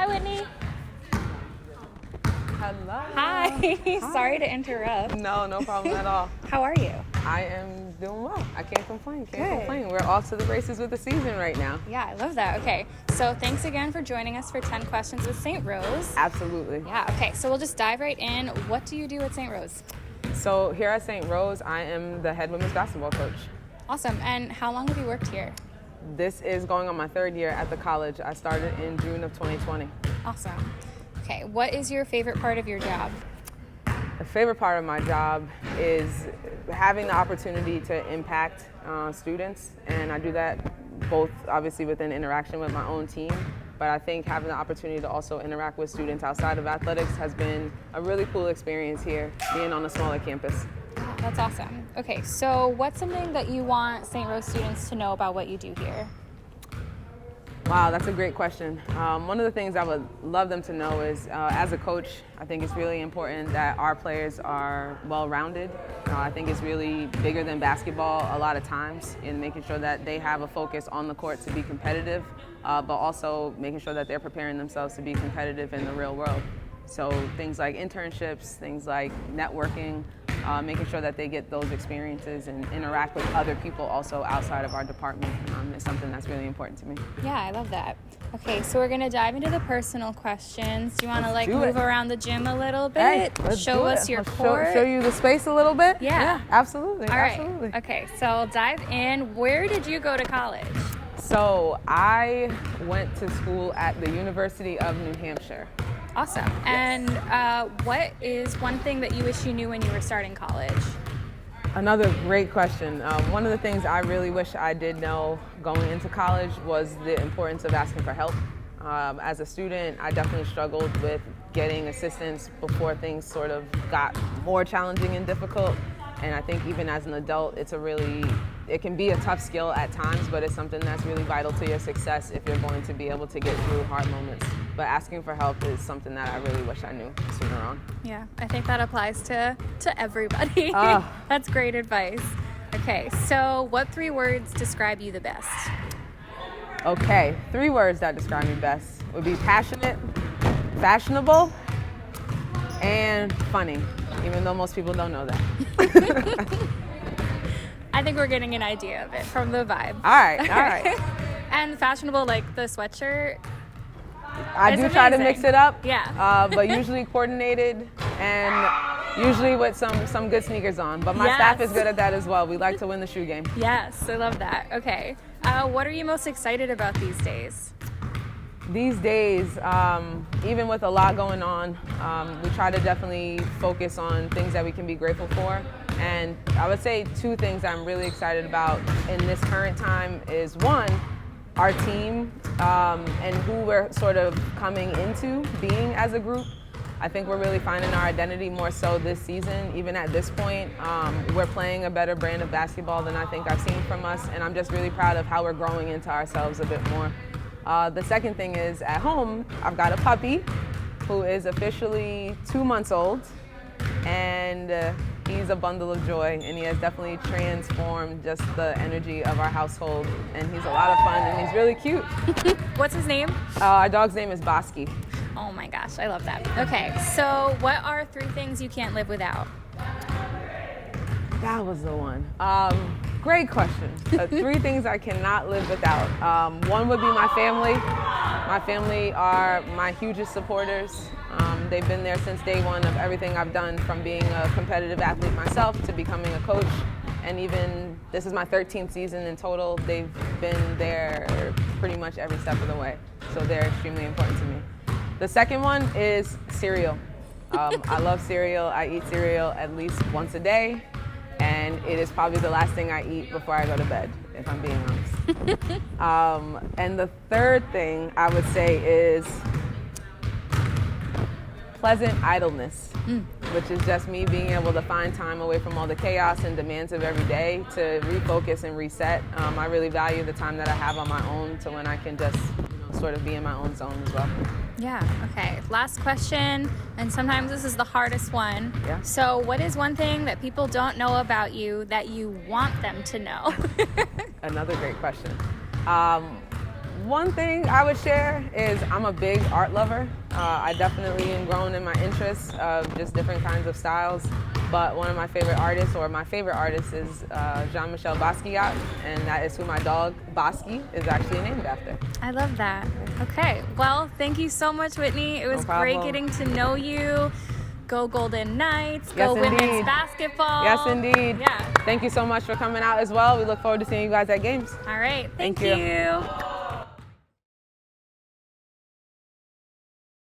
Whitney. Hello. Hi. Sorry to interrupt. No problem at all. How are you? I am doing well. I can't complain. Good. We're off to the races with the season right now. Yeah, I love that. Okay, so thanks again for joining us for 10 Questions with St. Rose. Absolutely. Yeah, okay, so we'll just dive right in. What do you do at St. Rose? So here at St. Rose, I am the head women's basketball coach. Awesome. And how long have you worked here? This is going on my third year at the college. I started in June of 2020. Awesome. Okay, what is your favorite part of your job? The favorite part of my job is having the opportunity to impact students, and I do that both obviously within interaction with my own team, but I think having the opportunity to also interact with students outside of athletics has been a really cool experience here, being on a smaller campus. That's awesome. Okay, so what's something that you want St. Rose students to know about what you do here? Wow, that's a great question. One of the things I would love them to know is, as a coach, I think it's really important that our players are well-rounded. I think it's really bigger than basketball a lot of times in making sure that they have a focus on the court to be competitive, but also making sure that they're preparing themselves to be competitive in the real world. So things like internships, things like networking, making sure that they get those experiences and interact with other people also outside of our department is something that's really important to me. Yeah, I love that. Okay, so we're gonna dive into the personal questions. Do you want to move around the gym a little bit? Hey, let's show do us it. your I'll court. Show you the space a little bit? Yeah. Absolutely. All right. Absolutely. Okay, so dive in. Where did you go to college? So I went to school at the University of New Hampshire. Awesome. Yes. And what is one thing that you wish you knew when you were starting college? Another great question. One of the things I really wish I did know going into college was the importance of asking for help. As a student, I definitely struggled with getting assistance before things sort of got more challenging and difficult. And I think even as an adult, it can be a tough skill at times, but it's something that's really vital to your success if you're going to be able to get through hard moments. But asking for help is something that I really wish I knew sooner on. Yeah, I think that applies to everybody. That's great advice. Okay, so what 3 words describe you the best? Okay, 3 words that describe me best would be passionate, fashionable, and funny, even though most people don't know that. I think we're getting an idea of it from the vibe. All right. And fashionable, like the sweatshirt. I do try to mix it up. Yeah. But usually coordinated and usually with some good sneakers on. But my staff is good at that as well. We like to win the shoe game. Yes, I love that. Okay. What are you most excited about these days? These days, even with a lot going on, we try to definitely focus on things that we can be grateful for. And I would say 2 things I'm really excited about in this current time is, one, our team and who we're sort of coming into being as a group. I think we're really finding our identity more so this season. Even at this point, we're playing a better brand of basketball than I think I've seen from us, and I'm just really proud of how we're growing into ourselves a bit more. The second thing is, at home, I've got a puppy who is officially 2 months old, and he's a bundle of joy, and he has definitely transformed just the energy of our household, and he's a lot of fun, and he's really cute. What's his name? Our dog's name is Bosky. Oh my gosh, I love that. Okay, so what are 3 things you can't live without? That was the one. Great question. 3 things I cannot live without. One would be my family. My family are my hugest supporters. They've been there since day one of everything I've done, from being a competitive athlete myself to becoming a coach. And even, this is my 13th season in total, they've been there pretty much every step of the way. So they're extremely important to me. The second one is cereal. I love cereal. I eat cereal at least once a day. And it is probably the last thing I eat before I go to bed, if I'm being honest. And the third thing I would say is pleasant idleness, which is just me being able to find time away from all the chaos and demands of every day to refocus and reset. I really value the time that I have on my own to when I can just sort of be in my own zone as well. Yeah, okay. Last question, and sometimes this is the hardest one. Yeah. So what is one thing that people don't know about you that you want them to know? Another great question. One thing I would share is I'm a big art lover. I definitely am grown in my interests of just different kinds of styles. But one of my favorite artists, or my favorite artist, is Jean-Michel Basquiat, and that is who my dog, Bosky, is actually named after. I love that. Okay, well, thank you so much, Whitney. It was great getting to know you. Go Golden Knights, go women's basketball. Yes, indeed. Yeah. Thank you so much for coming out as well. We look forward to seeing you guys at games. All right, thank you. you.